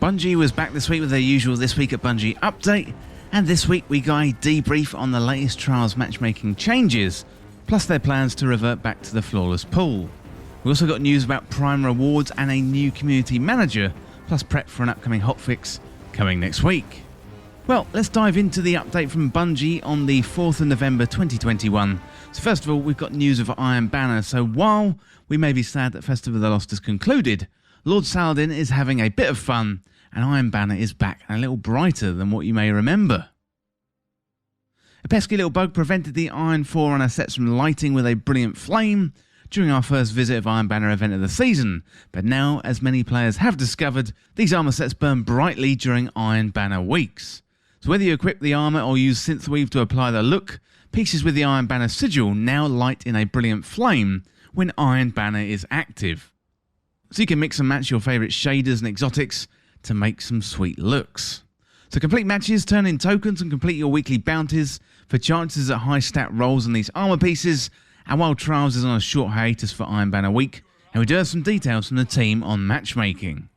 Bungie was back this week with their usual This Week at Bungie update, and this week we got a debrief on the latest Trials Matchmaking changes, plus their plans to revert back to the flawless pool. We also got news about Prime rewards and a new community manager, plus prep for an upcoming hotfix coming next week. Well, let's dive into the update from Bungie on the 4th of November 2021. So first of all, we've got news of Iron Banner. So while we may be sad that Festival of the Lost has concluded, Lord Saladin is having a bit of fun, and Iron Banner is back and a little brighter than what you may remember. A pesky little bug prevented the Iron Forerunner sets from lighting with a brilliant flame during our first visit of Iron Banner event of the season, but now, as many players have discovered, these armour sets burn brightly during Iron Banner weeks. So whether you equip the armour or use Synthweave to apply the look, pieces with the Iron Banner sigil now light in a brilliant flame when Iron Banner is active. So you can mix and match your favourite shaders and exotics to make some sweet looks. So complete matches, turn in tokens and complete your weekly bounties for chances at high stat rolls on these armour pieces, and while Trials is on a short hiatus for Iron Banner week, and we do have some details from the team on matchmaking.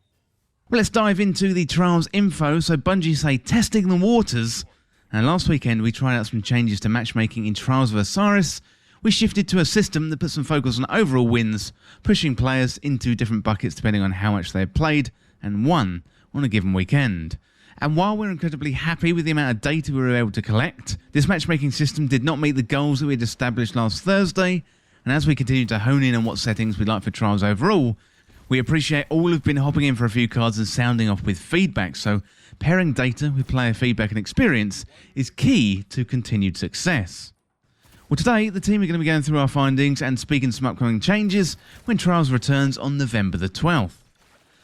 Well, let's dive into the Trials info. So Bungie say testing the waters, and last weekend we tried out some changes to matchmaking in Trials of Osiris. We shifted to a system that put some focus on overall wins, pushing players into different buckets depending on how much they have played and won on a given weekend. And while we're incredibly happy with the amount of data we were able to collect, this matchmaking system did not meet the goals that we had established last Thursday, and as we continue to hone in on what settings we'd like for Trials overall, we appreciate all who've been hopping in for a few cards and sounding off with feedback, so pairing data with player feedback and experience is key to continued success. Well, today the team are going to be going through our findings and speaking some upcoming changes when Trials returns on November the 12th.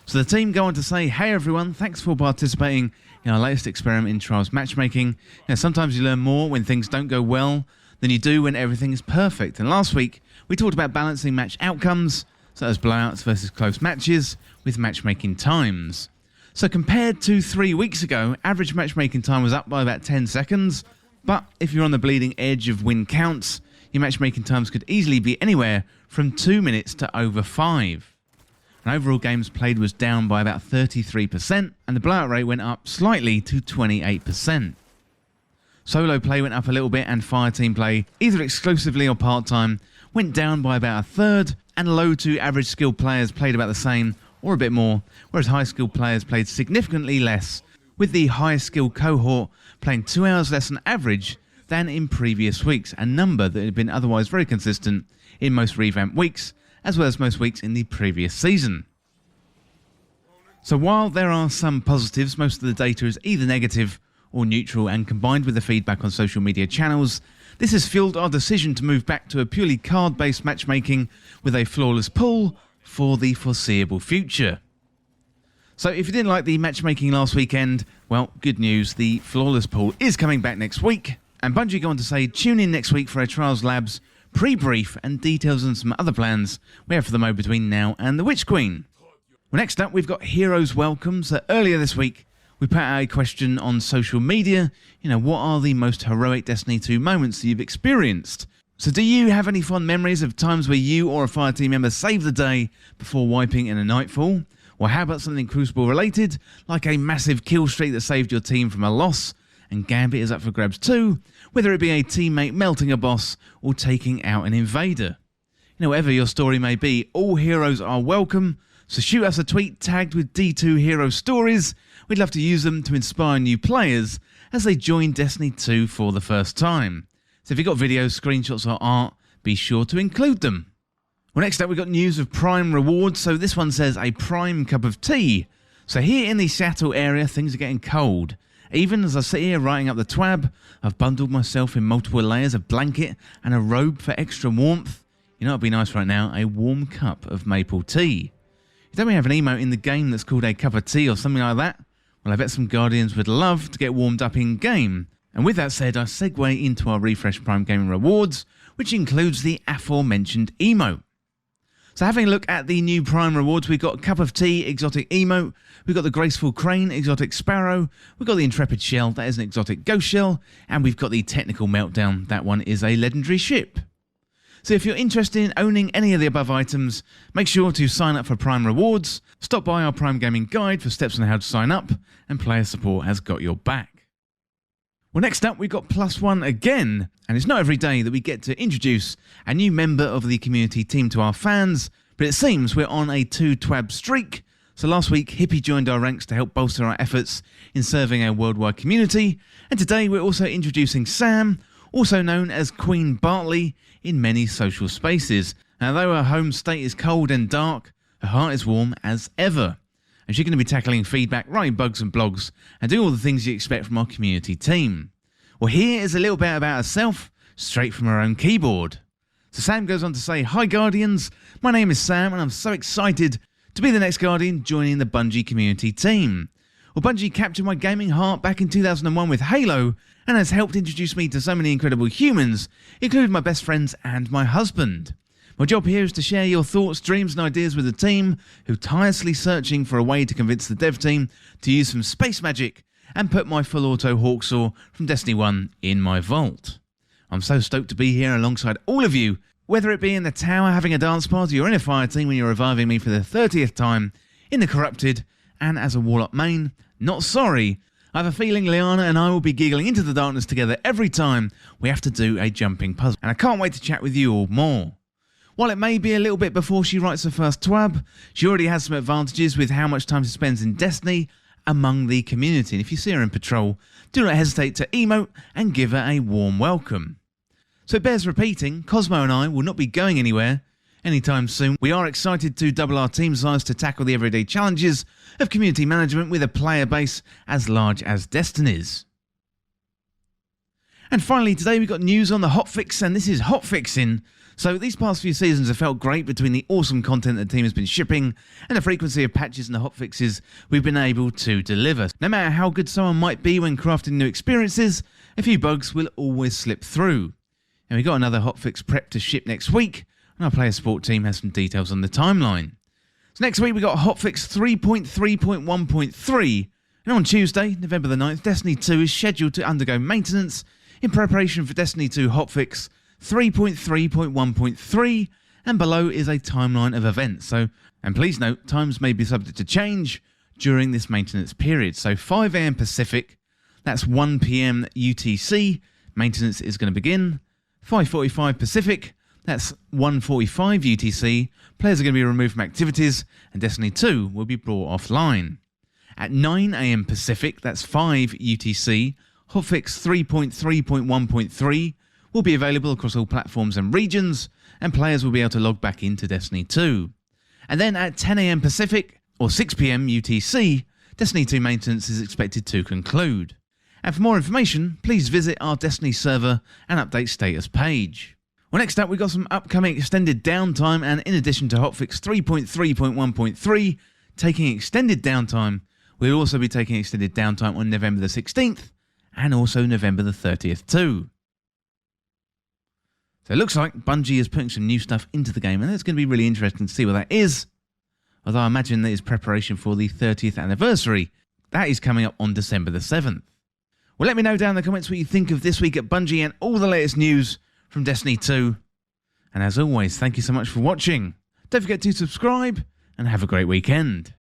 So the team go on to say, hey everyone, thanks for participating in our latest experiment in Trials Matchmaking. Sometimes you learn more when things don't go well than you do when everything is perfect. And last week we talked about balancing match outcomes, such as blowouts versus close matches, with matchmaking times. So compared to 3 weeks ago, average matchmaking time was up by about 10 seconds, but if you're on the bleeding edge of win counts, your matchmaking times could easily be anywhere from 2 minutes to over 5. And overall games played was down by about 33%, and the blowout rate went up slightly to 28%. Solo play went up a little bit, and fireteam play, either exclusively or part-time, went down by about a third, and low to average skilled players played about the same or a bit more, whereas high skilled players played significantly less, with the highest skilled cohort playing 2 hours less on average than in previous weeks, a number that had been otherwise very consistent in most revamped weeks, as well as most weeks in the previous season. So while there are some positives, most of the data is either negative or neutral, and combined with the feedback on social media channels, this has fueled our decision to move back to a purely card-based matchmaking with a flawless pool for the foreseeable future. So if you didn't like the matchmaking last weekend, well, good news, the flawless pool is coming back next week, and Bungie go on to say tune in next week for a Trials Labs pre-brief and details on some other plans we have for the mode between now and the Witch Queen. Well, next up we've got Heroes Welcome. So earlier this week we put out a question on social media, what are the most heroic Destiny 2 moments that you've experienced? So do you have any fond memories of times where you or a fireteam member saved the day before wiping in a nightfall? Or how about something Crucible related, like a massive kill streak that saved your team from a loss? And Gambit is up for grabs too, whether it be a teammate melting a boss or taking out an invader. Whatever your story may be, all heroes are welcome, so shoot us a tweet tagged with D2 Hero Stories. We'd love to use them to inspire new players as they join Destiny 2 for the first time. So if you've got videos, screenshots or art, be sure to include them. Well, next up we've got news of Prime rewards. So this one says a Prime cup of tea. So here in the Seattle area, things are getting cold. Even as I sit here writing up the twab, I've bundled myself in multiple layers of blanket and a robe for extra warmth. It'd be nice right now, a warm cup of maple tea. Don't we have an emote in the game that's called a cup of tea or something like that? Well, I bet some Guardians would love to get warmed up in game. And with that said, I segue into our Refresh Prime Gaming rewards, which includes the aforementioned emote. So having a look at the new Prime rewards, we've got Cup of Tea, exotic emote, we've got the Graceful Crane, exotic Sparrow, we've got the Intrepid Shell, that is an exotic Ghost Shell, and we've got the Technical Meltdown, that one is a legendary ship. So if you're interested in owning any of the above items, make sure to sign up for Prime Rewards, stop by our Prime Gaming Guide for steps on how to sign up, and player support has got your back. Well, next up we've got Plus One again, and it's not every day that we get to introduce a new member of the community team to our fans, but it seems we're on a 2-twab streak. So last week, Hippie joined our ranks to help bolster our efforts in serving our worldwide community, and today we're also introducing Sam, also known as Queen Bartley in many social spaces. Now, though her home state is cold and dark, her heart is warm as ever, and she's going to be tackling feedback, writing bugs and blogs, and doing all the things you expect from our community team. Well, here is a little bit about herself, straight from her own keyboard. So Sam goes on to say, "Hi Guardians, my name is Sam and I'm so excited to be the next Guardian joining the Bungie community team. Well, Bungie captured my gaming heart back in 2001 with Halo and has helped introduce me to so many incredible humans, including my best friends and my husband. My job here is to share your thoughts, dreams and ideas with the team who are tirelessly searching for a way to convince the dev team to use some space magic and put my full auto Hawksaw from Destiny 1 in my vault. I'm so stoked to be here alongside all of you, whether it be in the tower having a dance party or in a fire team when you're reviving me for the 30th time, in the Corrupted, and as a Warlock main. Not sorry. I have a feeling Liana and I will be giggling into the darkness together every time we have to do a jumping puzzle, and I can't wait to chat with you all more. While it may be a little bit before she writes her first twab, she already has some advantages with how much time she spends in Destiny among the community, and if you see her in patrol, do not hesitate to emote and give her a warm welcome. So it bears repeating, Cosmo and I will not be going anywhere anytime soon. We are excited to double our team size to tackle the everyday challenges of community management with a player base as large as Destiny's. And finally today we've got news on the hotfix, and this is hotfixing. So these past few seasons have felt great between the awesome content the team has been shipping and the frequency of patches and the hotfixes we've been able to deliver. No matter how good someone might be when crafting new experiences, a few bugs will always slip through. And we've got another hotfix prep to ship next week, and our player support team has some details on the timeline. So next week we got hotfix 3.3.1.3, and on Tuesday, November the 9th, Destiny 2 is scheduled to undergo maintenance in preparation for Destiny 2 hotfix 3.3.1.3, and below is a timeline of events. And please note, times may be subject to change during this maintenance period. So 5 AM Pacific, that's 1 PM UTC, maintenance is going to begin. 5:45 Pacific, that's 1:45 UTC, players are going to be removed from activities and Destiny 2 will be brought offline. At 9 AM Pacific, that's 5 UTC, hotfix 3.3.1.3 will be available across all platforms and regions, and players will be able to log back into Destiny 2. And then at 10 AM Pacific, or 6 PM UTC, Destiny 2 maintenance is expected to conclude. And for more information, please visit our Destiny server and update status page. Well, next up, we've got some upcoming extended downtime, and in addition to hotfix 3.3.1.3 taking extended downtime, we'll also be taking extended downtime on November the 16th and also November the 30th too. So it looks like Bungie is putting some new stuff into the game, and it's going to be really interesting to see what that is. Although I imagine that is preparation for the 30th anniversary. That is coming up on December the 7th. Well, let me know down in the comments what you think of This Week at Bungie and all the latest news from Destiny 2. And as always, thank you so much for watching. Don't forget to subscribe, and have a great weekend.